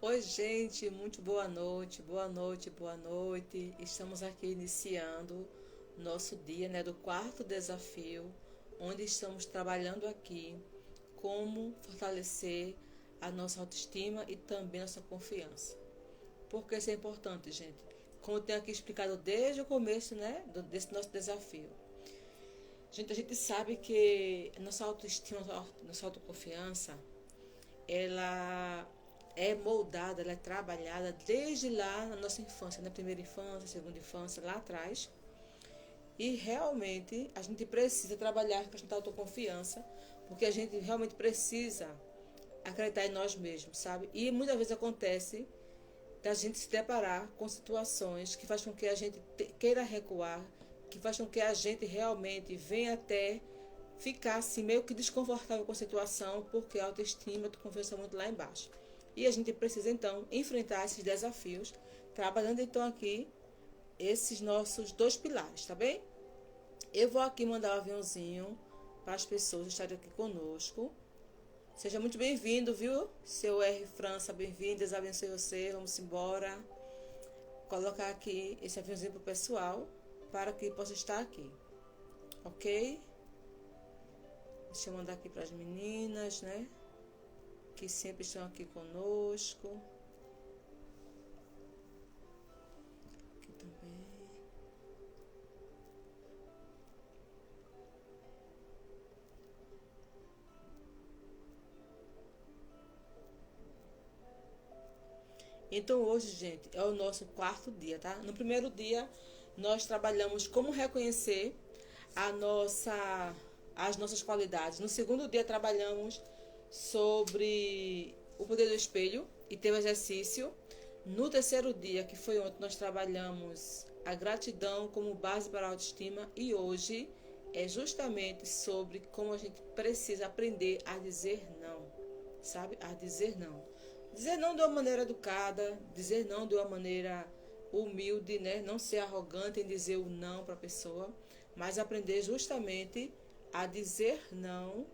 Oi, gente, muito boa noite, boa noite, boa noite. Estamos aqui iniciando nosso dia, né, do quarto desafio, onde estamos trabalhando aqui como fortalecer a nossa autoestima e também nossa confiança. Por que isso é importante, gente? Como eu tenho aqui explicado desde o começo, né, desse nosso desafio. Gente, a gente sabe que nossa autoestima, nossa autoconfiança, ela é moldada, ela é trabalhada desde lá na nossa infância, na primeira infância, segunda infância, lá atrás. E realmente a gente precisa trabalhar com a questão da autoconfiança, porque a gente realmente precisa acreditar em nós mesmos, sabe? E muitas vezes acontece da gente se deparar com situações que faz com que a gente queira recuar, que faz com que a gente realmente venha até ficar assim meio que desconfortável com a situação, porque a autoestima, a confiança muito lá embaixo. E a gente precisa então enfrentar esses desafios, trabalhando então aqui esses nossos dois pilares, tá bem? Eu vou aqui mandar um aviãozinho para as pessoas estarem aqui conosco. Seja muito bem-vindo, viu? Seu R França, bem-vindo, Deus abençoe você, vamos embora. Colocar aqui esse aviãozinho pro pessoal, para que possa estar aqui, ok? Deixa eu mandar aqui para as meninas, né? Que sempre estão aqui conosco. Aqui também. Então hoje, gente, é o nosso quarto dia, tá? No primeiro dia, nós trabalhamos como reconhecer a nossa, as nossas qualidades. No segundo dia, trabalhamos sobre o poder do espelho e teve exercício. No terceiro dia, que foi ontem, nós trabalhamos a gratidão como base para a autoestima e hoje é justamente sobre como a gente precisa aprender a dizer não, sabe? A dizer não. Dizer não de uma maneira educada, dizer não de uma maneira humilde, né? Não ser arrogante em dizer o não para a pessoa, mas aprender justamente a dizer não,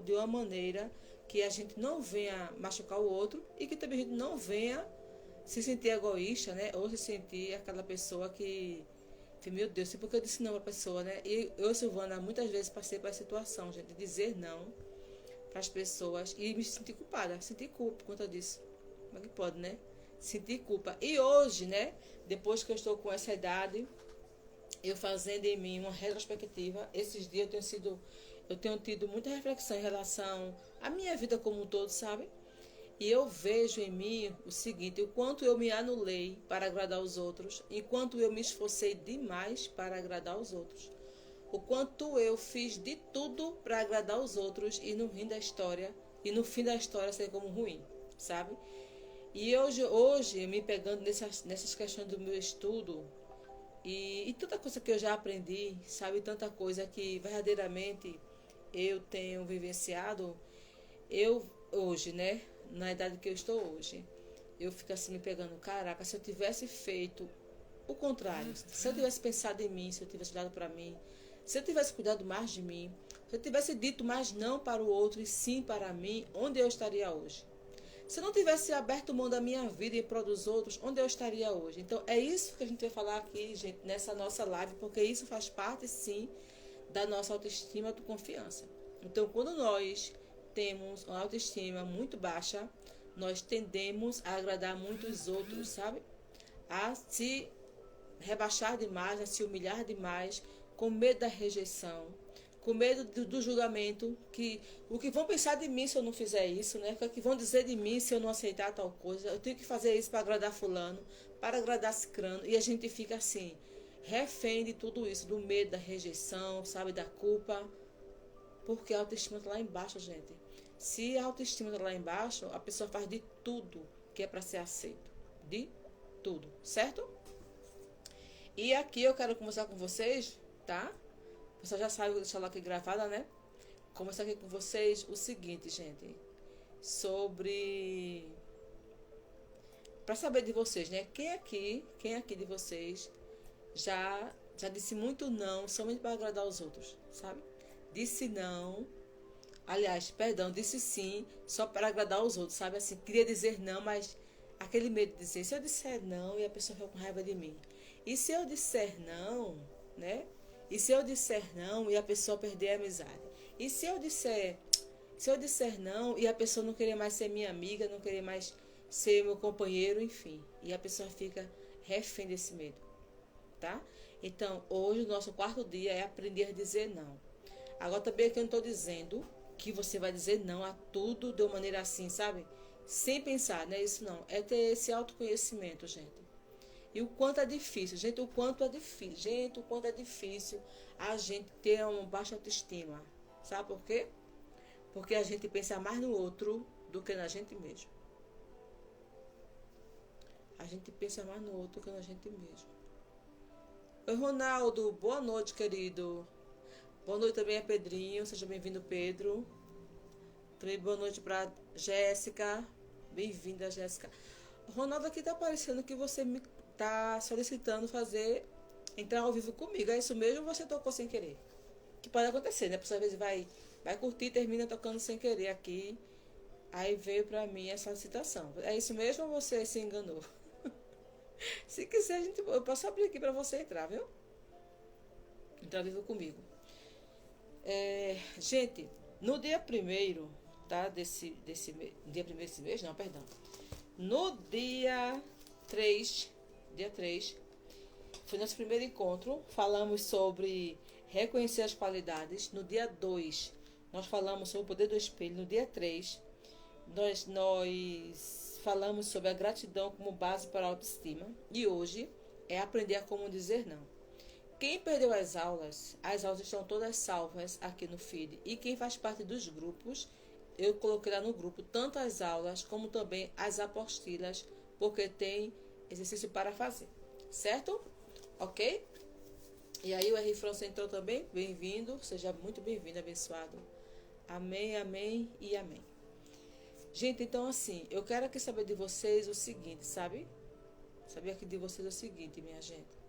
de uma maneira que a gente não venha machucar o outro e que também a gente não venha se sentir egoísta, né? Ou se sentir aquela pessoa que meu Deus, por que eu disse não para a pessoa, né? E eu, Silvana, muitas vezes passei por essa situação, gente, de dizer não para as pessoas e me sentir culpada, sentir culpa por conta disso. Como é que pode, né? Sentir culpa. E hoje, né? Depois que eu estou com essa idade, eu fazendo em mim uma retrospectiva, esses dias eu tenho tido muita reflexão em relação à minha vida como um todo, sabe? E eu vejo em mim o seguinte, o quanto eu me anulei para agradar os outros, enquanto eu me esforcei demais para agradar os outros. O quanto eu fiz de tudo para agradar os outros e no fim da história ser como ruim, sabe? E hoje me pegando nessas questões do meu estudo e tanta coisa que eu já aprendi, sabe? Tanta coisa que verdadeiramente eu tenho vivenciado, eu hoje, né? Na idade que eu estou hoje, eu fico assim me pegando, caraca, se eu tivesse feito o contrário, se eu tivesse pensado em mim, se eu tivesse olhado para mim, se eu tivesse cuidado mais de mim, se eu tivesse dito mais não para o outro e sim para mim, onde eu estaria hoje? Se eu não tivesse aberto mão da minha vida e prol dos outros, onde eu estaria hoje? Então, é isso que a gente vai falar aqui, gente, nessa nossa live, porque isso faz parte, sim, da nossa autoestima e confiança. Então, quando nós temos uma autoestima muito baixa, nós tendemos a agradar muito os outros, sabe? A se rebaixar demais, a se humilhar demais, com medo da rejeição, com medo do julgamento, que o que vão pensar de mim se eu não fizer isso, né? O que vão dizer de mim se eu não aceitar tal coisa? Eu tenho que fazer isso para agradar fulano, para agradar cicrano, e a gente fica assim, refém de tudo isso, do medo da rejeição, sabe, da culpa, porque a autoestima está lá embaixo, gente. Se a autoestima está lá embaixo, a pessoa faz de tudo que é para ser aceito, de tudo, certo? E aqui eu quero conversar com vocês, tá? Você já sabe, vou deixar lá aqui gravada, né? Conversar aqui com vocês o seguinte, gente. Sobre... Pra saber de vocês, né? Quem aqui de vocês já disse muito não somente para agradar os outros, sabe? Disse não Aliás, perdão, disse sim só para agradar os outros, sabe? Assim, queria dizer não, mas aquele medo de dizer, se eu disser não e a pessoa fica com raiva de mim. E se eu disser não, né? E se eu disser não e a pessoa perder a amizade? E se eu disser não e a pessoa não querer mais ser minha amiga, não querer mais ser meu companheiro, enfim. E a pessoa fica refém desse medo, tá? Então, hoje o nosso quarto dia é aprender a dizer não. Agora também aqui eu não estou dizendo que você vai dizer não a tudo de uma maneira assim, sabe? Sem pensar, não é isso não. É ter esse autoconhecimento, gente. E o quanto é difícil, gente, o quanto é difícil. Gente, o quanto é difícil a gente ter uma baixa autoestima. Sabe por quê? Porque a gente pensa mais no outro do que na gente mesmo. A gente pensa mais no outro do que na gente mesmo. Oi, Ronaldo. Boa noite, querido. Boa noite também a Pedrinho. Seja bem-vindo, Pedro. Também boa noite para Jéssica. Bem-vinda, Jéssica. Ronaldo, aqui tá parecendo que você me tá solicitando entrar ao vivo comigo. É isso mesmo ou você tocou sem querer? Que pode acontecer, né? A pessoa às vezes vai curtir e termina tocando sem querer aqui. Aí veio pra mim essa solicitação. É isso mesmo ou você se enganou? Se quiser, eu posso abrir aqui pra você entrar, viu? Entrar ao vivo comigo. Gente, no dia 1º, tá? Dia 1º desse mês, não, perdão. No dia 3, foi nosso primeiro encontro. Falamos sobre reconhecer as qualidades. No dia 2, nós falamos sobre o poder do espelho. No dia 3, nós falamos sobre a gratidão como base para a autoestima. E hoje é aprender a como dizer não. Quem perdeu as aulas estão todas salvas aqui no feed. E quem faz parte dos grupos, eu coloquei lá no grupo tanto as aulas como também as apostilas, porque tem exercício para fazer. Certo? Ok? E aí o R. França entrou também. Bem-vindo. Seja muito bem-vindo, abençoado. Amém, amém e amém. Gente, então assim, eu quero aqui saber de vocês o seguinte, sabe? Saber aqui de vocês o seguinte, minha gente.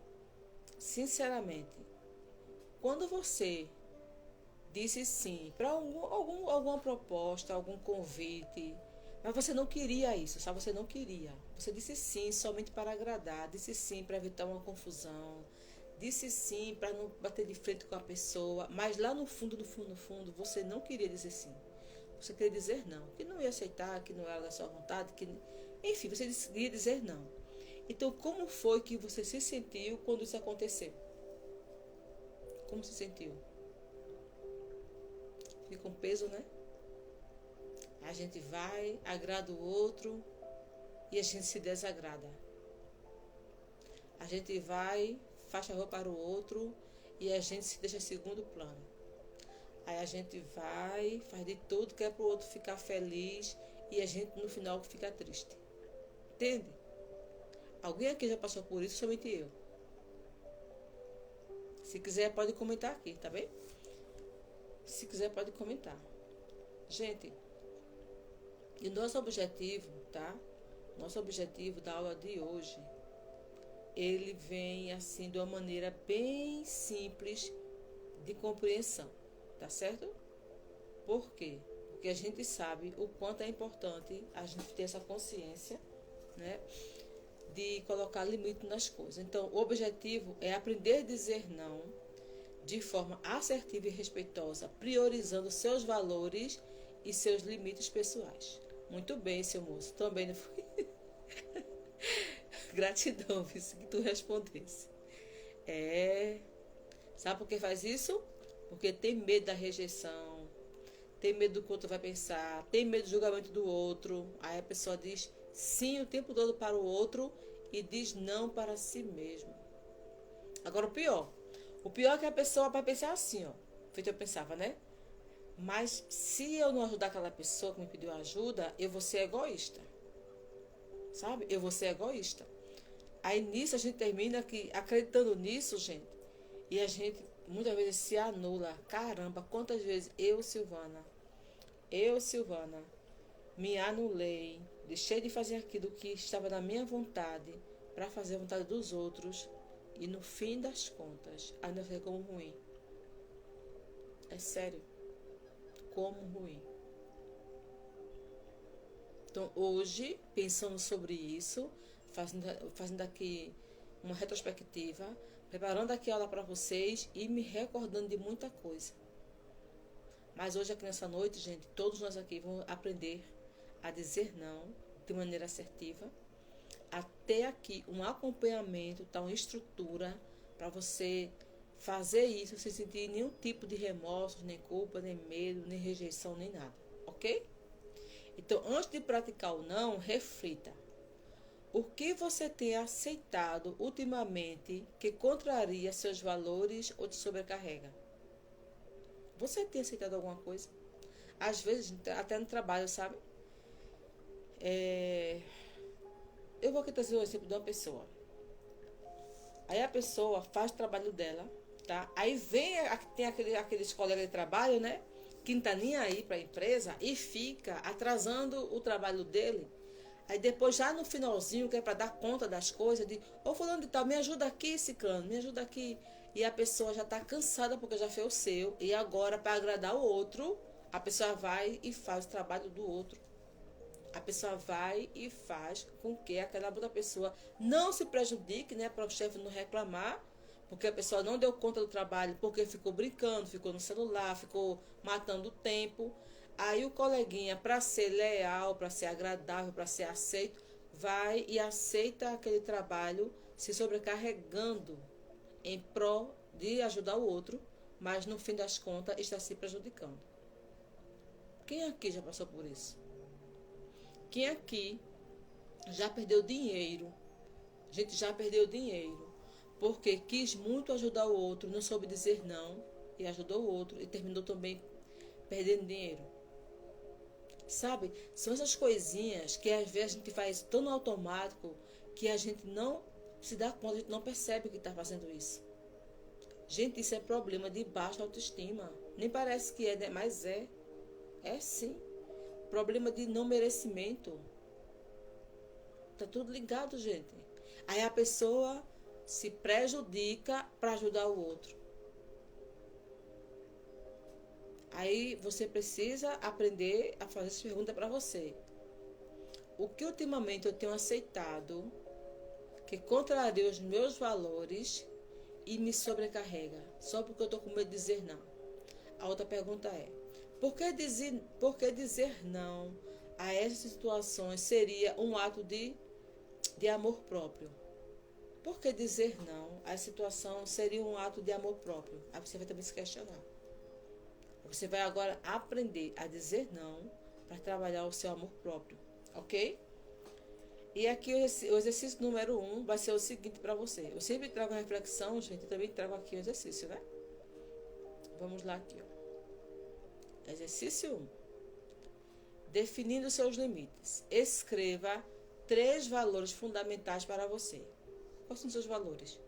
Sinceramente, quando você disse sim para alguma proposta, algum convite, mas você não queria isso, sabe? Você não queria. Você disse sim somente para agradar, disse sim para evitar uma confusão, disse sim para não bater de frente com a pessoa, mas lá no fundo, você não queria dizer sim. Você queria dizer não, que não ia aceitar, que não era da sua vontade, enfim, você queria dizer não. Então, como foi que você se sentiu quando isso aconteceu? Como se sentiu? Fica um peso, né? A gente vai, agrada o outro e a gente se desagrada. A gente vai, faz favor para o outro e a gente se deixa em segundo plano. Aí a gente vai, faz de tudo que é para o outro ficar feliz e a gente no final fica triste. Entende? Alguém aqui já passou por isso, somente eu. Se quiser, pode comentar aqui, tá bem? Se quiser, pode comentar. Gente, e nosso objetivo, tá? Nosso objetivo da aula de hoje, ele vem assim de uma maneira bem simples de compreensão, tá certo? Por quê? Porque a gente sabe o quanto é importante a gente ter essa consciência, né? De colocar limite nas coisas. Então, o objetivo é aprender a dizer não de forma assertiva e respeitosa, priorizando seus valores e seus limites pessoais. Muito bem, seu moço. Também não foi. Gratidão, viu, que tu respondesse. Sabe por que faz isso? Porque tem medo da rejeição, tem medo do que o outro vai pensar, tem medo do julgamento do outro. Aí a pessoa diz sim o tempo todo para o outro e diz não para si mesmo. Agora o pior é que a pessoa vai pensar assim, ó, feito eu pensava, né? Mas se eu não ajudar aquela pessoa que me pediu ajuda, eu vou ser egoísta. Sabe? Eu vou ser egoísta. Aí nisso a gente termina acreditando nisso, gente, e a gente muitas vezes se anula. Caramba, quantas vezes eu, Silvana, me anulei, deixei de fazer aquilo que estava na minha vontade para fazer a vontade dos outros e no fim das contas ainda foi como ruim. É sério. como ruim. Então, hoje, pensando sobre isso, fazendo aqui uma retrospectiva, preparando aqui a aula para vocês e me recordando de muita coisa. Mas hoje, aqui nessa noite, gente, todos nós aqui vamos aprender a dizer não de maneira assertiva. Até aqui, um acompanhamento, tá, uma estrutura para você fazer isso sem sentir nenhum tipo de remorso, nem culpa, nem medo, nem rejeição, nem nada, ok? Então, antes de praticar o não, reflita. O que você tem aceitado ultimamente que contraria seus valores ou te sobrecarrega? Você tem aceitado alguma coisa? Às vezes, até no trabalho, sabe? Eu vou aqui trazer o exemplo de uma pessoa. Aí a pessoa faz o trabalho dela, tá? Aí tem aqueles colegas de trabalho, né? Que não tá nem aí para a empresa e fica atrasando o trabalho dele. Aí depois, já no finalzinho, que é para dar conta das coisas, de, ô fulano de tal, me ajuda aqui, ciclano, me ajuda aqui. E a pessoa já está cansada porque já fez o seu. E agora, para agradar o outro, a pessoa vai e faz o trabalho do outro. A pessoa vai e faz com que aquela outra pessoa não se prejudique, né? Para o chefe não reclamar, porque a pessoa não deu conta do trabalho, porque ficou brincando, ficou no celular, ficou matando o tempo. Aí o coleguinha, para ser leal, para ser agradável, para ser aceito, vai e aceita aquele trabalho, se sobrecarregando em prol de ajudar o outro, mas no fim das contas está se prejudicando. Quem aqui já passou por isso? Quem aqui já perdeu dinheiro? A gente já perdeu dinheiro porque quis muito ajudar o outro, não soube dizer não e ajudou o outro e terminou também perdendo dinheiro. Sabe? São essas coisinhas que às vezes a gente faz tão no automático que a gente não se dá conta, a gente não percebe que está fazendo isso. Gente, isso é problema de baixa autoestima. Nem parece que é, né? Mas é. É sim. Problema de não merecimento. Tá tudo ligado, gente. Aí a pessoa se prejudica para ajudar o outro. Aí você precisa aprender a fazer essa pergunta para você. O que ultimamente eu tenho aceitado que contraria os meus valores e me sobrecarrega? Só porque eu estou com medo de dizer não. A outra pergunta é: por que dizer não a essas situações seria um ato de amor próprio? Por que dizer não a essa situação seria um ato de amor próprio? Aí você vai também se questionar. Você vai agora aprender a dizer não para trabalhar o seu amor próprio, ok? E aqui o exercício número 1 vai ser o seguinte para você. Eu sempre trago a reflexão, gente, e também trago aqui o exercício, né? Vamos lá aqui, ó. Exercício 1. Definindo seus limites. Escreva 3 valores fundamentais para você. Quais são os seus valores?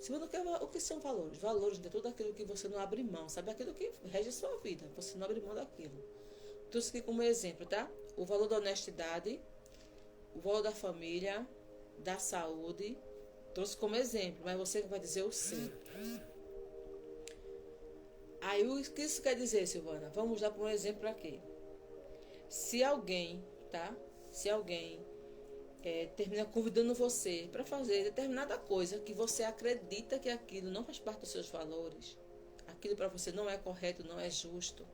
Segundo, o que são valores? Valores é tudo aquilo que você não abre mão, sabe? Aquilo que rege a sua vida. Você não abre mão daquilo. Trouxe aqui como exemplo, tá? O valor da honestidade, o valor da família, da saúde. Trouxe como exemplo, mas você vai dizer o seu. Aí, o que isso quer dizer, Silvana? Vamos dar por um exemplo aqui. Se alguém, tá? Se alguém termina convidando você para fazer determinada coisa que você acredita que aquilo não faz parte dos seus valores, aquilo para você não é correto, não é justo,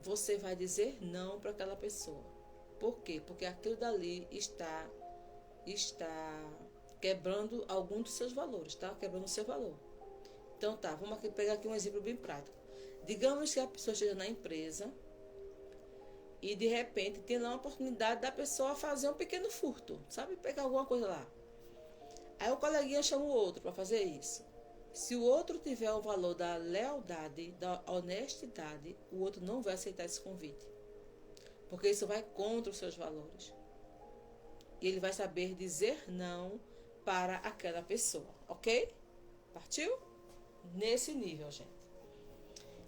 você vai dizer não para aquela pessoa. Por quê? Porque aquilo dali está quebrando algum dos seus valores, tá? Quebrando o seu valor. Então tá, vamos aqui pegar aqui um exemplo bem prático. Digamos que a pessoa esteja na empresa e de repente tem lá uma oportunidade da pessoa fazer um pequeno furto, sabe? Pegar alguma coisa lá. Aí o coleguinha chama o outro para fazer isso. Se o outro tiver o valor da lealdade, da honestidade, o outro não vai aceitar esse convite. Porque isso vai contra os seus valores. E ele vai saber dizer não para aquela pessoa, ok? Partiu? Nesse nível, gente.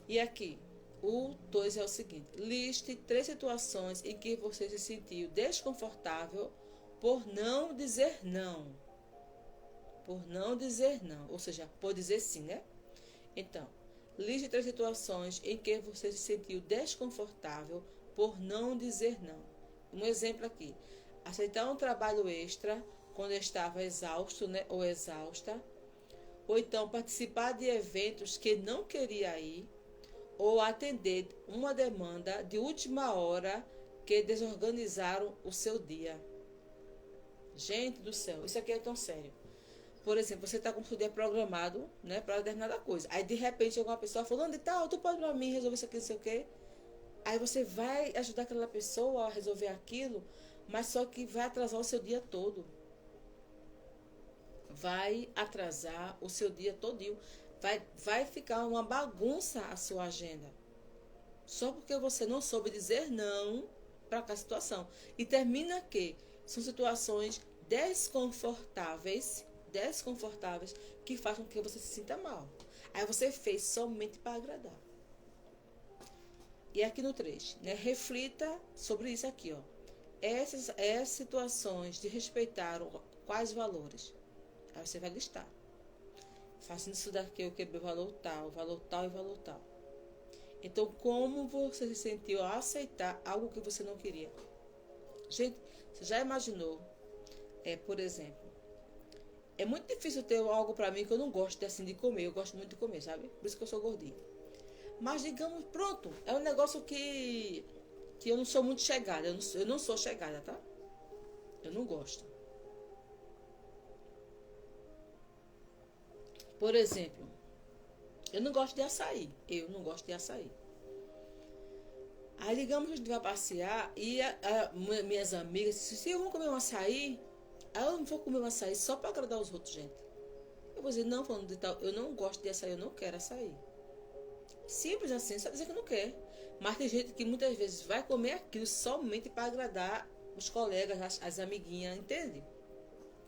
E aqui, o 2 é o seguinte: liste 3 situações em que você se sentiu desconfortável por não dizer não. Por não dizer não, ou seja, por dizer sim, né? Então, Liste 3 situações em que você se sentiu desconfortável por não dizer não. Um exemplo aqui: aceitar um trabalho extra quando estava exausto, né, ou exausta, ou então participar de eventos que não queria ir, ou atender uma demanda de última hora que desorganizaram o seu dia. Gente do céu, isso aqui é tão sério. Por exemplo, você está com o seu dia programado, né, para determinada coisa. Aí, de repente, alguma pessoa falando e tal, tu pode para mim resolver isso aqui, não sei o quê. Aí você vai ajudar aquela pessoa a resolver aquilo, mas só que vai atrasar o seu dia todo. Vai atrasar o seu dia todinho. Vai ficar uma bagunça a sua agenda. Só porque você não soube dizer não para aquela situação. E termina que são situações desconfortáveis que fazem com que você se sinta mal. Aí você fez somente para agradar. E aqui no 3, né? Reflita sobre isso aqui, ó. Essas situações de respeitar quais valores? Aí você vai listar. Fazendo isso daqui, eu quebrei o valor tal e valor tal. Então, como você se sentiu ao aceitar algo que você não queria? Gente, você já imaginou? Por exemplo, é muito difícil ter algo pra mim que eu não gosto assim de comer. Eu gosto muito de comer, sabe? Por isso que eu sou gordinha. Mas digamos, pronto, é um negócio que eu não sou muito chegada. Eu não sou chegada, tá? Eu não gosto. Por exemplo, eu não gosto de açaí. Eu não gosto de açaí. Aí, digamos que a gente vai passear e minhas amigas disseram, se eu vou comer um açaí, aí eu não vou comer um açaí só para agradar os outros, gente. Eu vou dizer, não, falando de tal, eu não gosto de açaí, eu não quero açaí. Simples assim, só dizer que não quer. Mas tem gente que muitas vezes vai comer aquilo somente para agradar os colegas, as amiguinhas, entende?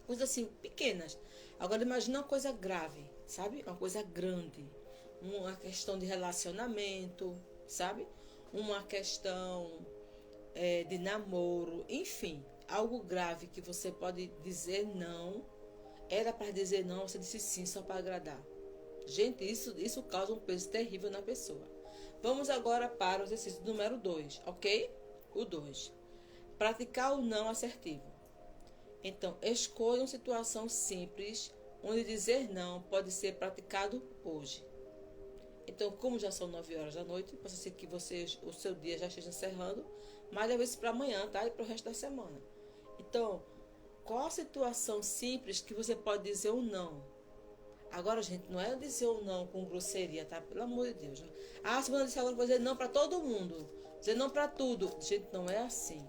Coisas assim, pequenas. Agora imagina uma coisa grave, sabe? Uma coisa grande. Uma questão de relacionamento, sabe? Uma questão de namoro, enfim. Algo grave que você pode dizer não. Era para dizer não, você disse sim só para agradar. Gente, isso causa um peso terrível na pessoa. Vamos agora para o exercício número 2, ok? O 2. Praticar o não assertivo. Então, escolha uma situação simples onde dizer não pode ser praticado hoje. Então, como já são 9 horas da noite, pode ser que o seu dia já esteja encerrando, mas leve isso para amanhã, tá? E para o resto da semana. Então, qual a situação simples que você pode dizer um não? Agora, gente, não é dizer um não com grosseria, tá? Pelo amor de Deus. Se você disser agora, vou dizer não para todo mundo. Dizer não para tudo. Gente, não é assim.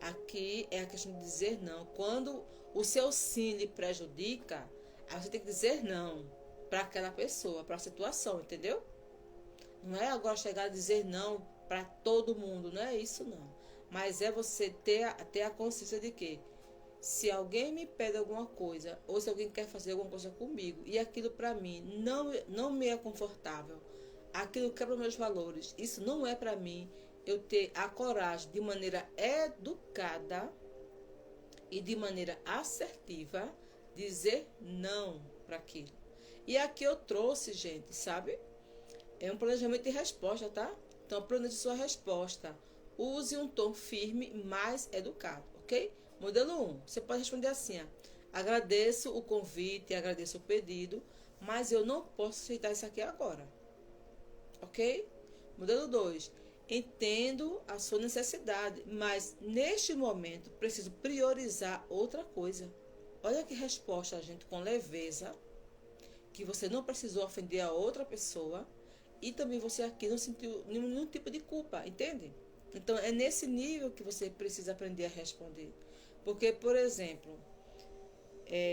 Aqui é a questão de dizer não. Quando o seu sim lhe prejudica, aí você tem que dizer não para aquela pessoa, para a situação, entendeu? Não é agora chegar a dizer não para todo mundo, não é isso não. Mas é você ter a consciência de que se alguém me pede alguma coisa, ou se alguém quer fazer alguma coisa comigo, e aquilo para mim não me é confortável, aquilo quebra meus valores, isso não é para mim, eu ter a coragem de maneira educada e de maneira assertiva dizer não para aquilo. E aqui eu trouxe, gente, sabe? É um planejamento de resposta, tá? Então, planeje sua resposta. Use um tom firme, mais educado, ok? Modelo 1. Você pode responder assim, ó. Agradeço o convite, agradeço o pedido, mas eu não posso aceitar isso aqui agora. Ok? Modelo 2. Entendo a sua necessidade, mas neste momento preciso priorizar outra coisa. Olha que resposta, gente, com leveza, que você não precisou ofender a outra pessoa e também você aqui não sentiu nenhum tipo de culpa, entende? Então, é nesse nível que você precisa aprender a responder. Porque, por exemplo,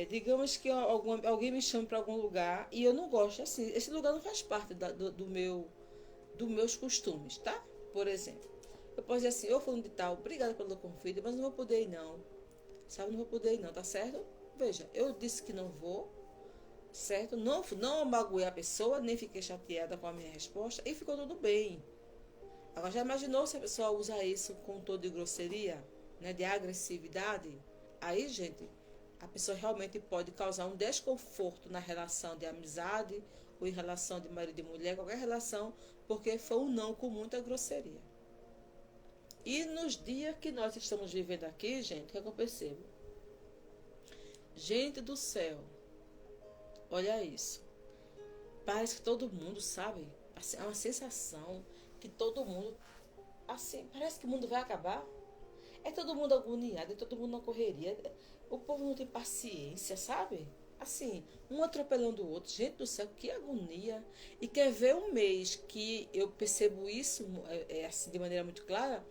digamos que alguém me chama para algum lugar e eu não gosto, assim, esse lugar não faz parte dos meus costumes, tá? Por exemplo, eu posso dizer assim, eu fulano de tal, obrigada pelo convite, mas não vou poder ir não, sabe? Não vou poder ir não, tá certo? Veja, eu disse que não vou, certo? Não magoei a pessoa, nem fiquei chateada com a minha resposta e ficou tudo bem. Agora, já imaginou se a pessoa usa isso com um tom de grosseria, né, de agressividade? Aí, gente, a pessoa realmente pode causar um desconforto na relação de amizade ou em relação de marido e mulher, qualquer relação, porque foi um não com muita grosseria. E nos dias que nós estamos vivendo aqui, gente, o que é que eu percebo? Gente do céu, olha isso. Parece que todo mundo, sabe? Assim, é uma sensação que todo mundo, assim, parece que o mundo vai acabar. É todo mundo agoniado, é todo mundo na correria. O povo não tem paciência, sabe? Assim, um atropelando o outro. Gente do céu, que agonia. E quer ver um mês que eu percebo isso assim, de maneira muito clara?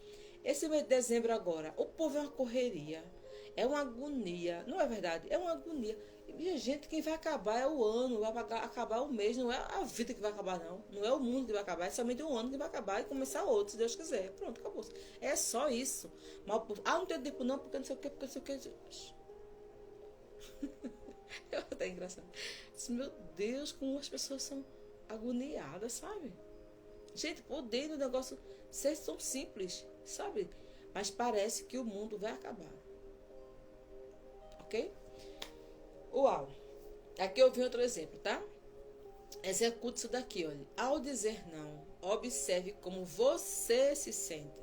Esse mês de dezembro agora, o povo é uma correria. É uma agonia. Não é verdade? É uma agonia. E, gente, quem vai acabar é o ano, vai acabar o mês, não é a vida que vai acabar, não. Não é o mundo que vai acabar, é somente um ano que vai acabar e começar outro, se Deus quiser. Pronto, acabou. É só isso. Mas, não tem tempo não, porque não sei o que, porque não sei o que. É até engraçado. Meu Deus, como as pessoas são agoniadas, sabe? Gente, odeio o negócio ser tão simples, sabe? Mas parece que o mundo vai acabar. Ok? Uau! Aqui eu vi outro exemplo, tá? Execute isso daqui, olha. Ao dizer não, observe como você se sente.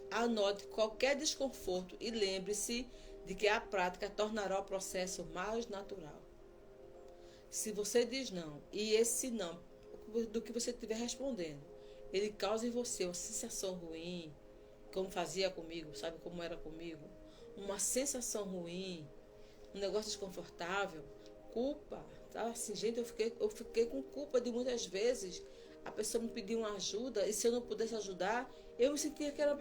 Anote qualquer desconforto e lembre-se de que a prática tornará o processo mais natural. Se você diz não, e esse não, do que você estiver respondendo, ele causa em você uma sensação ruim, como fazia comigo, sabe como era comigo? Uma sensação ruim, um negócio desconfortável, culpa, tá? Assim, gente, eu fiquei com culpa de muitas vezes a pessoa me pedir uma ajuda e se eu não pudesse ajudar, eu me sentia que era uma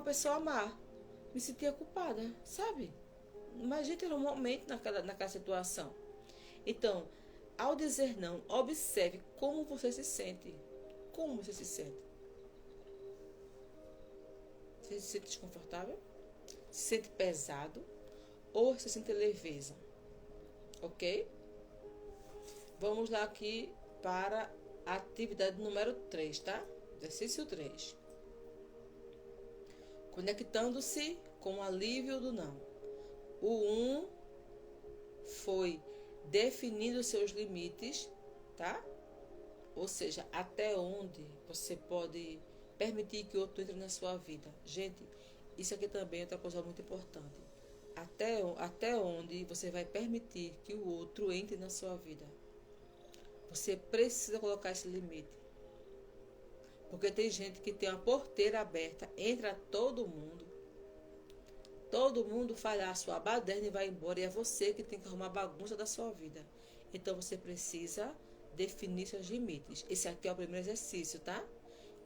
pessoa má, me sentia culpada, sabe? Mas, gente, era um momento naquela situação. Então, ao dizer não, observe como você se sente. Como você se sente? Você se sente desconfortável? Se sente pesado? Ou se sente leveza? Ok? Vamos lá aqui para a atividade número 3, tá? Exercício 3. Conectando-se com o alívio do não. O 1 foi definindo seus limites, tá? Ou seja, até onde você pode permitir que o outro entre na sua vida. Gente, isso aqui também é outra coisa muito importante. Até onde você vai permitir que o outro entre na sua vida. Você precisa colocar esse limite. Porque tem gente que tem uma porteira aberta, entra todo mundo faz a sua baderna e vai embora. E é você que tem que arrumar a bagunça da sua vida. Então você precisa definir seus limites. Esse aqui é o primeiro exercício, tá?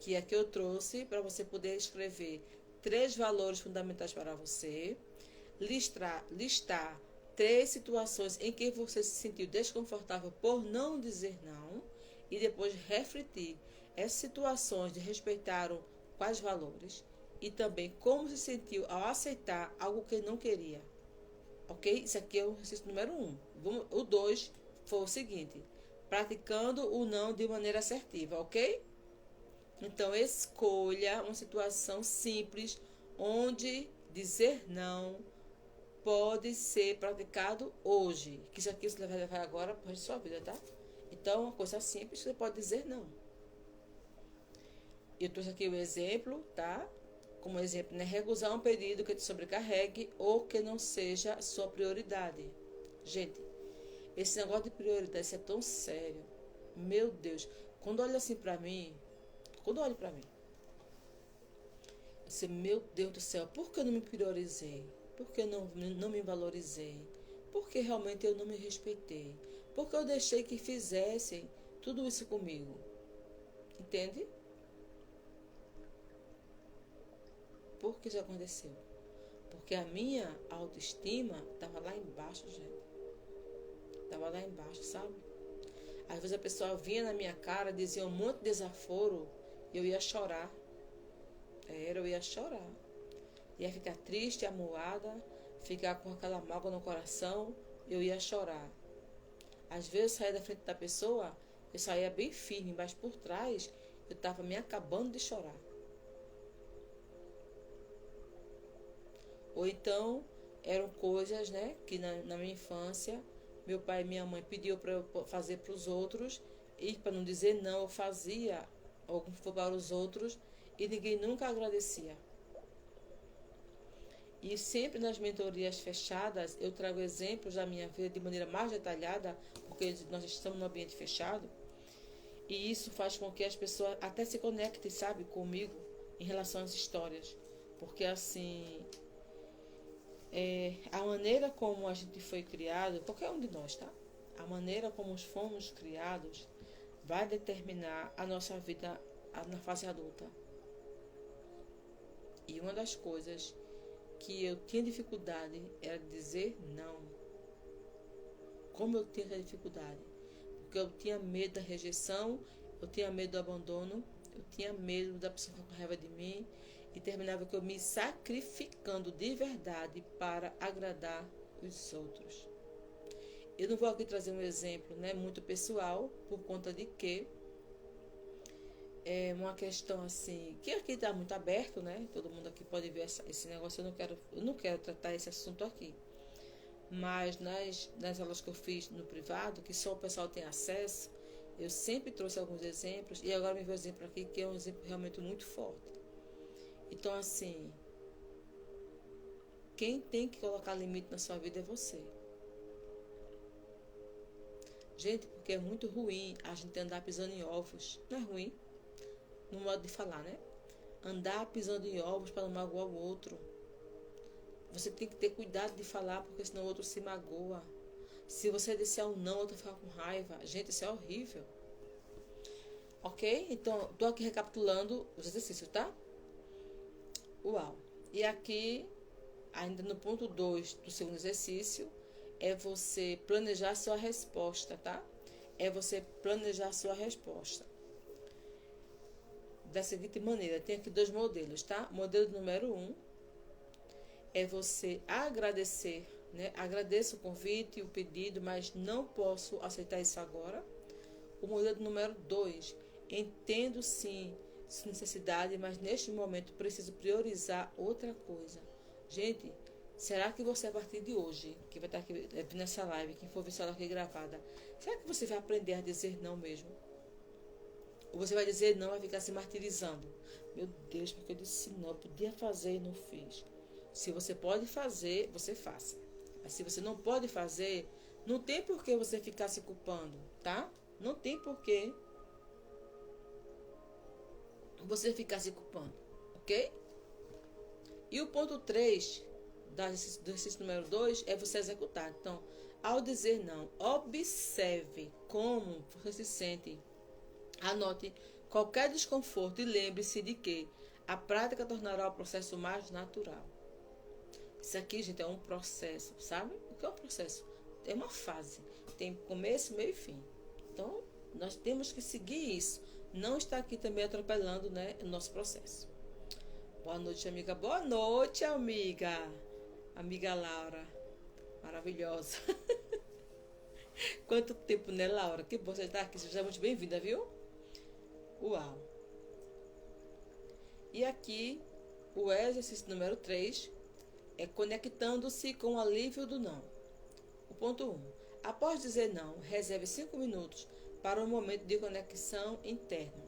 Que aqui eu trouxe para você poder escrever 3 valores fundamentais para você. Listar 3 situações em que você se sentiu desconfortável por não dizer não. E depois refletir. Essas situações de respeitaram quais valores. E também como se sentiu ao aceitar algo que não queria. Ok? Isso aqui é o exercício número 1. O 2 foi o seguinte. Praticando o não de maneira assertiva, ok? Então, escolha uma situação simples onde dizer não pode ser praticado hoje. Que isso aqui você vai levar agora para a sua vida, tá? Então, uma coisa simples, você pode dizer não. Eu trouxe aqui o exemplo, tá? Como exemplo, né? Recusar um pedido que te sobrecarregue ou que não seja sua prioridade. Gente, esse negócio de prioridade, isso é tão sério. Meu Deus. Quando olha assim pra mim, eu disse, meu Deus do céu, por que eu não me priorizei? Por que eu não me valorizei? Por que realmente eu não me respeitei? Por que eu deixei que fizessem tudo isso comigo? Entende? Por que isso aconteceu? Porque a minha autoestima estava lá embaixo, gente. Estava lá embaixo, sabe? Às vezes a pessoa vinha na minha cara, dizia um monte de desaforo, e eu ia chorar. Eu ia chorar. Ia ficar triste, amuada, ficar com aquela mágoa no coração, eu ia chorar. Às vezes eu saía da frente da pessoa, eu saía bem firme, mas por trás eu estava me acabando de chorar. Ou então, eram coisas, né, que na minha infância, meu pai e minha mãe pediam para eu fazer para os outros, E para não dizer não, eu fazia algum favor para os outros e ninguém nunca agradecia. E sempre nas mentorias fechadas, eu trago exemplos da minha vida de maneira mais detalhada, porque nós estamos num ambiente fechado. E isso faz com que as pessoas até se conectem, sabe, comigo em relação às histórias. Porque, assim, a maneira como a gente foi criado, qualquer um de nós, tá? A maneira como fomos criados vai determinar a nossa vida na fase adulta. E uma das coisas que eu tinha dificuldade era dizer não. Como eu tinha essa dificuldade? Porque eu tinha medo da rejeição, eu tinha medo do abandono, eu tinha medo da pessoa ficar com raiva de mim e terminava que eu me sacrificando de verdade para agradar os outros. Eu não vou aqui trazer um exemplo, né, muito pessoal, por conta de que é uma questão assim, que aqui está muito aberto, né? Todo mundo aqui pode ver esse negócio, eu não quero tratar esse assunto aqui. Mas nas aulas que eu fiz no privado, que só o pessoal tem acesso, eu sempre trouxe alguns exemplos, e agora me veio um exemplo aqui que é um exemplo realmente muito forte. Então, assim, quem tem que colocar limite na sua vida é você. Gente, porque é muito ruim a gente andar pisando em ovos. Não é ruim? No modo de falar, né? Andar pisando em ovos para não magoar o outro. Você tem que ter cuidado de falar, porque senão o outro se magoa. Se você disser um não, o outro fica com raiva. Gente, isso é horrível. Ok? Então, estou aqui recapitulando os exercícios, tá? Uau! E aqui, ainda no ponto 2 do segundo exercício, é você planejar sua resposta, tá? É você planejar sua resposta. Da seguinte maneira, tem aqui 2 modelos, tá? Modelo número 1 é você agradecer, né? Agradeço o convite e o pedido, mas não posso aceitar isso agora. O modelo número 2, entendo sim sua necessidade, mas neste momento preciso priorizar outra coisa. Gente, será que você, a partir de hoje, que vai estar aqui nessa live, quem for ver essa live aqui gravada, será que você vai aprender a dizer não mesmo? Ou você vai dizer não, vai ficar se martirizando? Meu Deus, porque eu disse não, eu podia fazer e não fiz. Se você pode fazer, você faça. Mas se você não pode fazer, não tem por que você ficar se culpando, tá? Não tem por que você ficar se culpando, ok? E o ponto 3 do exercício número 2 é você executar. Então, ao dizer não, observe como você se sente. Anote qualquer desconforto e lembre-se de que a prática tornará o processo mais natural. Isso aqui, gente, é um processo, sabe? O que é um processo? É uma fase. Tem começo, meio e fim. Então, nós temos que seguir isso. Não está aqui também atropelando, né, o nosso processo. Boa noite, amiga. Boa noite, amiga. Amiga Laura. Maravilhosa. Quanto tempo, né, Laura? Que bom você estar aqui. Seja muito bem-vinda, viu? Uau. E aqui, o exercício número 3 é conectando-se com o alívio do não. O ponto 1. Após dizer não, reserve 5 minutos para um momento de conexão interna.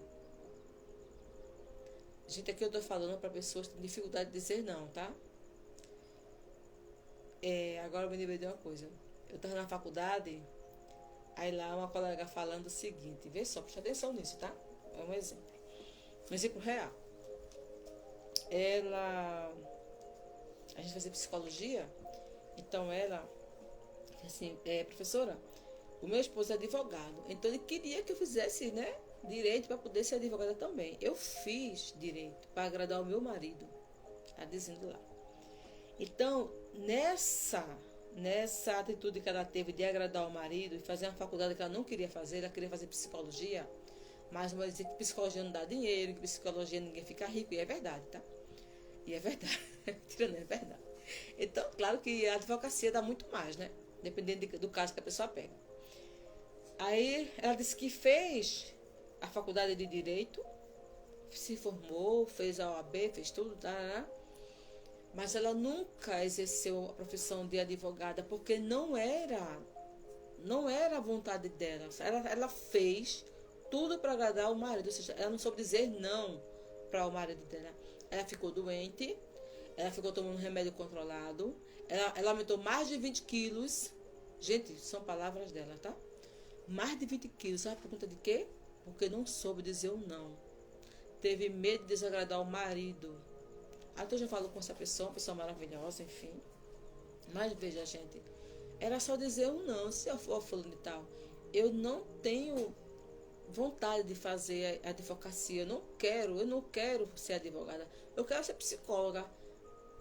Gente, aqui eu estou falando para pessoas que têm dificuldade de dizer não, tá? Agora eu me lembrei de uma coisa. Eu estava na faculdade, aí lá uma colega falando o seguinte, vê só, presta atenção nisso, tá? É um exemplo. Um exemplo real. A gente fazia psicologia, então ela, assim, professora, o meu esposo é advogado, então ele queria que eu fizesse, né, direito para poder ser advogada também. Eu fiz direito para agradar o meu marido, está dizendo lá. Então, nessa atitude que ela teve de agradar o marido e fazer uma faculdade que ela não queria fazer, ela queria fazer psicologia, mas não vai dizer que psicologia não dá dinheiro, que psicologia ninguém fica rico, e é verdade, tá? E é verdade, mentira, não é verdade. Então, claro que a advocacia dá muito mais, né? Dependendo do caso que a pessoa pega. Aí ela disse que fez a faculdade de Direito, se formou, fez a OAB, fez tudo, mas ela nunca exerceu a profissão de advogada, porque não era a vontade dela. Ela fez tudo para agradar o marido. Ou seja, ela não soube dizer não para o marido dela. Ela ficou doente, ela ficou tomando remédio controlado, ela aumentou mais de 20 quilos. Gente, são palavras dela, tá? Mais de 20 quilos, sabe por conta de quê? Porque não soube dizer o não. Teve medo de desagradar o marido. Até eu já falo com essa pessoa, uma pessoa maravilhosa, enfim. Mas veja, gente, era só dizer um não. Se eu for fulano de tal, eu não tenho vontade de fazer a advocacia. Eu não quero ser advogada. Eu quero ser psicóloga.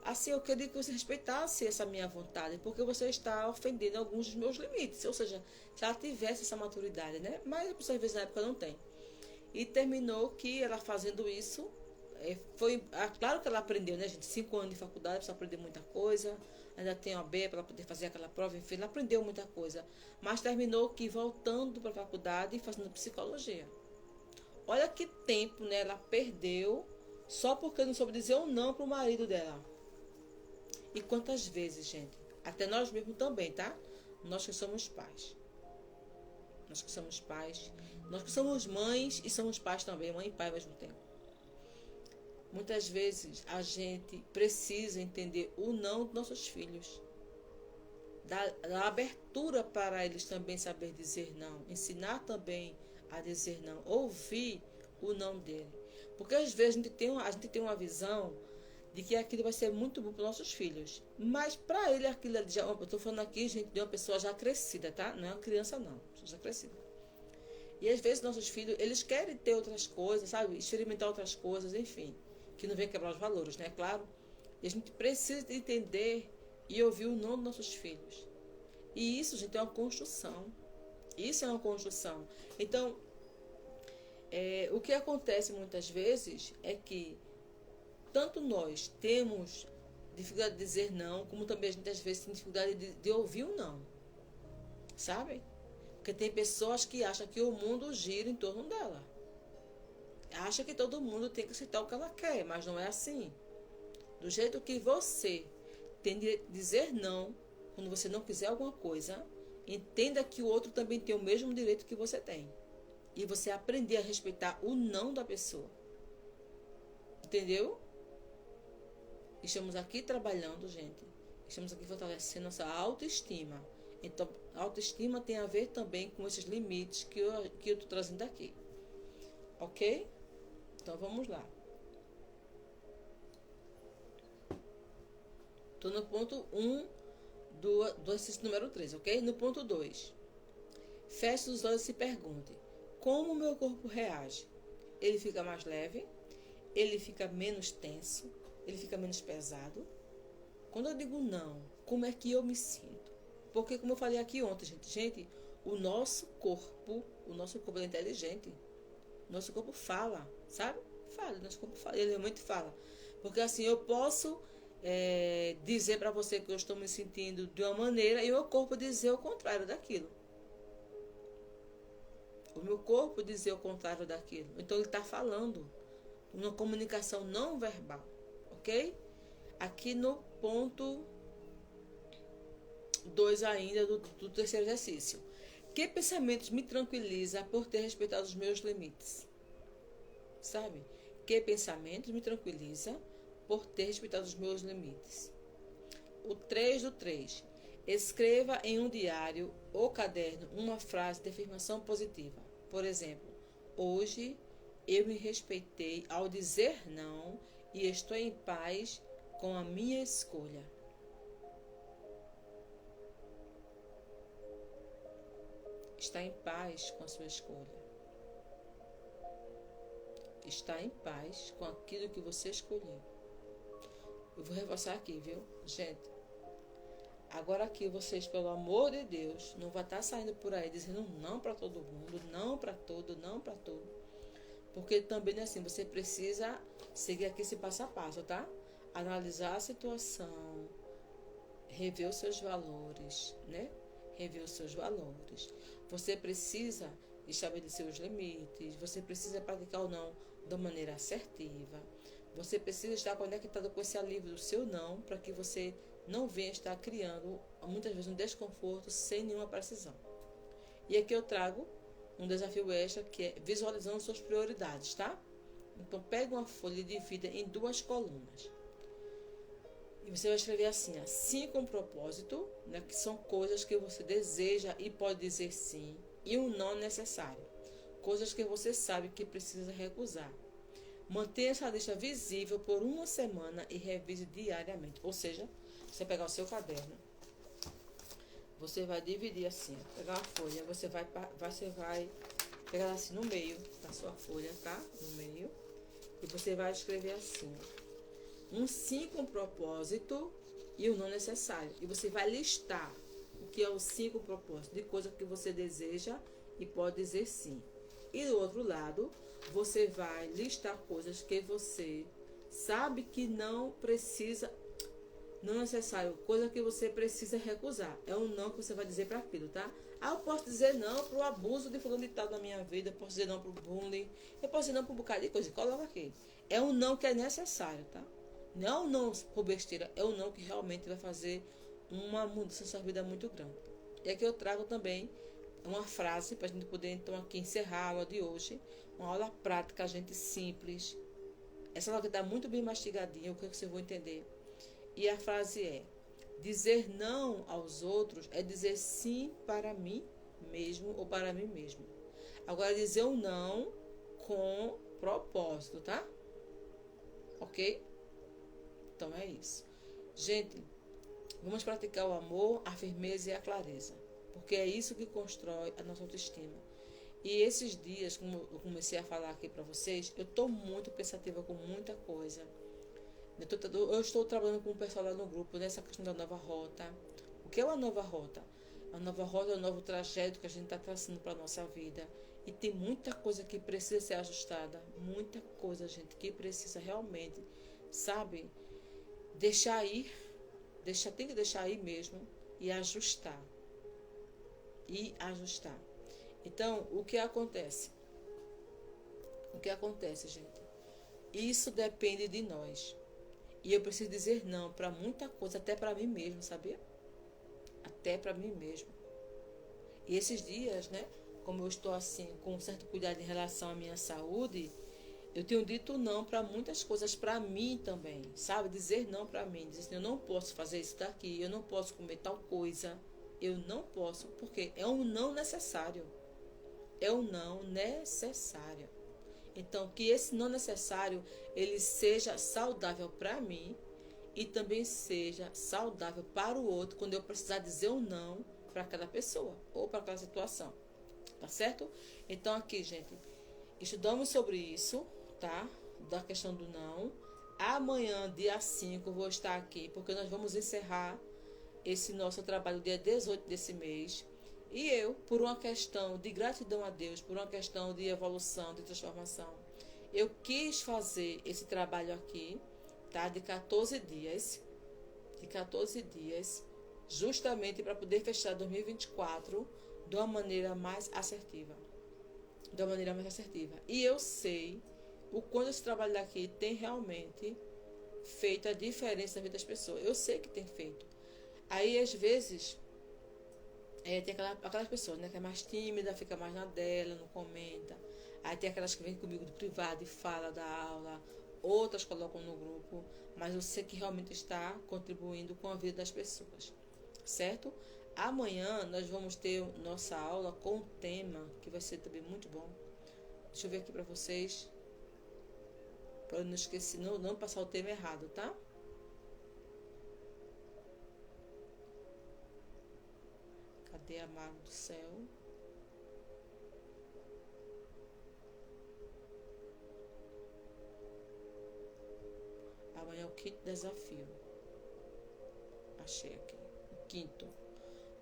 Assim, eu queria que você respeitasse essa minha vontade, porque você está ofendendo alguns dos meus limites. Ou seja, se ela tivesse essa maturidade, né? Mas a pessoa, às vezes, na época não tem. E terminou que ela fazendo isso, claro que ela aprendeu, né, gente? 5 anos de faculdade, precisa aprender muita coisa. Ainda tem a OAB para poder fazer aquela prova, enfim, ela aprendeu muita coisa. Mas terminou que voltando para a faculdade e fazendo psicologia. Olha que tempo, né, ela perdeu só porque não soube dizer um não para o marido dela. E quantas vezes, gente? Até nós mesmos também, tá? Nós que somos pais. Nós que somos pais. Nós que somos mães e somos pais também, mãe e pai ao mesmo tempo. Muitas vezes a gente precisa entender o não dos nossos filhos. Dar abertura para eles também saber dizer não. Ensinar também a dizer não. Ouvir o não dele. Porque às vezes a gente tem uma visão de que aquilo vai ser muito bom para os nossos filhos. Mas para ele aquilo já... Eu estou falando aqui, gente, de uma pessoa já crescida, tá? Não é uma criança, não. Já crescida. E às vezes nossos filhos, eles querem ter outras coisas, sabe? Experimentar outras coisas, enfim. Que não vem quebrar os valores, né? Claro. E a gente precisa entender e ouvir o não dos nossos filhos. E isso, gente, é uma construção. Isso é uma construção. Então, o que acontece muitas vezes é que tanto nós temos dificuldade de dizer não, como também a gente às vezes tem dificuldade de ouvir o não. Sabe? Porque tem pessoas que acham que o mundo gira em torno dela. Acha que todo mundo tem que aceitar o que ela quer, mas não é assim. Do jeito que você tem de dizer não, quando você não quiser alguma coisa, entenda que o outro também tem o mesmo direito que você tem. E você aprender a respeitar o não da pessoa. Entendeu? Estamos aqui trabalhando, gente. Estamos aqui fortalecendo nossa autoestima. Então, a autoestima tem a ver também com esses limites que eu estou trazendo aqui. Ok? Então, vamos lá. Estou no ponto 1 do exercício número 3, ok? No ponto 2. Feche os olhos e se pergunte: como o meu corpo reage? Ele fica mais leve? Ele fica menos tenso? Ele fica menos pesado? Quando eu digo não, como é que eu me sinto? Porque, como eu falei aqui ontem, gente, o nosso corpo é inteligente. Nosso corpo fala, sabe? Fala, nosso corpo fala, ele realmente fala. Porque assim, eu posso dizer para você que eu estou me sentindo de uma maneira e o meu corpo dizer o contrário daquilo. O meu corpo dizer o contrário daquilo. Então, ele está falando. Uma comunicação não verbal. Ok? Aqui no ponto 2 ainda do terceiro exercício. Que pensamentos me tranquiliza por ter respeitado os meus limites? Sabe? Que pensamentos me tranquiliza por ter respeitado os meus limites? O 3 do 3. Escreva em um diário ou caderno uma frase de afirmação positiva. Por exemplo, hoje eu me respeitei ao dizer não e estou em paz com a minha escolha. Está em paz com a sua escolha. Está em paz com aquilo que você escolheu. Eu vou reforçar aqui, viu? Gente, agora aqui vocês, pelo amor de Deus, não vai estar saindo por aí dizendo não para todo mundo, não para todo, não para todo. Porque também é assim, você precisa seguir aqui esse passo a passo, tá? Analisar a situação, rever os seus valores, né? Rever os seus valores. Você precisa estabelecer os limites, você precisa praticar o não da maneira assertiva. Você precisa estar conectado com esse alívio do seu não, para que você não venha estar criando, muitas vezes, um desconforto sem nenhuma precisão. E aqui eu trago um desafio extra que é visualizando suas prioridades, tá? Então, pega uma folha e divida em 2 colunas. E você vai escrever assim, sim com propósito, né, que são coisas que você deseja e pode dizer sim, e um não necessário. Coisas que você sabe que precisa recusar. Mantenha essa lista visível por 1 semana e revise diariamente. Ou seja, você pegar o seu caderno, você vai dividir assim, pegar uma folha, você vai pegar assim no meio da sua folha, tá? No meio. E você vai escrever assim, um sim com propósito e um não necessário. E você vai listar o que é o sim com propósito, de coisa que você deseja e pode dizer sim. E do outro lado, você vai listar coisas que você sabe que não precisa, não é necessário, coisa que você precisa recusar. É um não que você vai dizer para aquilo, tá? Eu posso dizer não pro abuso de fulano de tal na minha vida, eu posso dizer não pro bullying, eu posso dizer não pro um bocado de coisa. Coloca aqui. É um não que é necessário, tá? Não é um não por besteira, é um não que realmente vai fazer uma mudança na sua vida muito grande. E aqui eu trago também uma frase para a gente poder então aqui encerrar a aula de hoje. Uma aula prática, gente simples. Essa aula que está muito bem mastigadinha, o que você vai entender. E a frase é: dizer não aos outros é dizer sim para mim mesmo ou para mim mesmo. Agora, dizer um não com propósito, tá? Ok? Então é isso. Gente, vamos praticar o amor, a firmeza e a clareza. Porque é isso que constrói a nossa autoestima. E esses dias, como eu comecei a falar aqui para vocês, eu estou muito pensativa com muita coisa. Eu estou trabalhando com o pessoal lá no grupo nessa questão da nova rota. O que é uma nova rota? A nova rota é um novo trajeto que a gente está traçando para a nossa vida. E tem muita coisa que precisa ser ajustada. Muita coisa, gente, que precisa realmente, sabe, deixar ir. Tem que deixar ir mesmo e ajustar. Então, o que acontece? O que acontece, gente? Isso depende de nós. E eu preciso dizer não para muita coisa, até para mim mesmo, sabia? Até para mim mesmo. E esses dias, né, como eu estou assim, com um certo cuidado em relação à minha saúde, eu tenho dito não para muitas coisas para mim também, sabe? Dizer não para mim, dizer assim, eu não posso fazer isso daqui, eu não posso comer tal coisa, eu não posso, porque é um não necessário. É um não necessário. Então, que esse não necessário, ele seja saudável para mim e também seja saudável para o outro quando eu precisar dizer um não para aquela pessoa ou para aquela situação. Tá certo? Então, aqui, gente, estudamos sobre isso, tá? Da questão do não. Amanhã, dia 5, eu vou estar aqui porque nós vamos encerrar esse nosso trabalho dia 18 desse mês. E eu, por uma questão de gratidão a Deus, por uma questão de evolução, de transformação, eu quis fazer esse trabalho aqui, tá? De 14 dias, justamente para poder fechar 2024 de uma maneira mais assertiva. E eu sei o quanto esse trabalho aqui tem realmente feito a diferença na vida das pessoas. Eu sei que tem feito. Aí, às vezes, tem aquelas pessoas, né, que é mais tímida, fica mais na dela, não comenta. Aí tem aquelas que vêm comigo do privado e fala da aula, outras colocam no grupo, mas eu sei que realmente está contribuindo com a vida das pessoas, certo? Amanhã nós vamos ter nossa aula com um tema que vai ser também muito bom. Deixa eu ver aqui para vocês, para eu não esquecer, não passar o tema errado, tá? Cadê a Mago do Céu? Amanhã é o quinto desafio. Achei aqui. O quinto.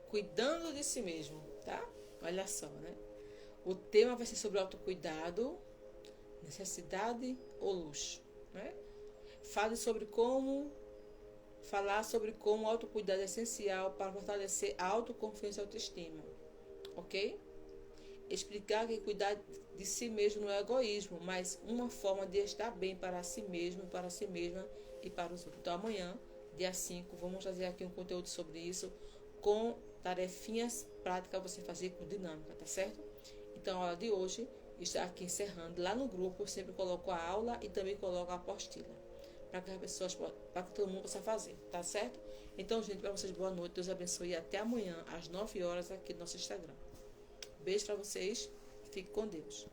Cuidando de si mesmo, tá? Olha só, né? O tema vai ser sobre autocuidado, necessidade ou luxo, né? Falar sobre como o autocuidado é essencial para fortalecer a autoconfiança e a autoestima, ok? Explicar que cuidar de si mesmo não é egoísmo, mas uma forma de estar bem para si mesmo, para si mesma e para os outros. Então, amanhã, dia 5, vamos trazer aqui um conteúdo sobre isso, com tarefinhas práticas você fazer com dinâmica, tá certo? Então, a aula de hoje está aqui encerrando. Lá no grupo eu sempre coloco a aula e também coloco a apostila, para que as pessoas, para que todo mundo possa fazer, tá certo? Então, gente, para vocês, boa noite, Deus abençoe e até amanhã, às 9 horas, aqui no nosso Instagram. Beijo para vocês, fique com Deus.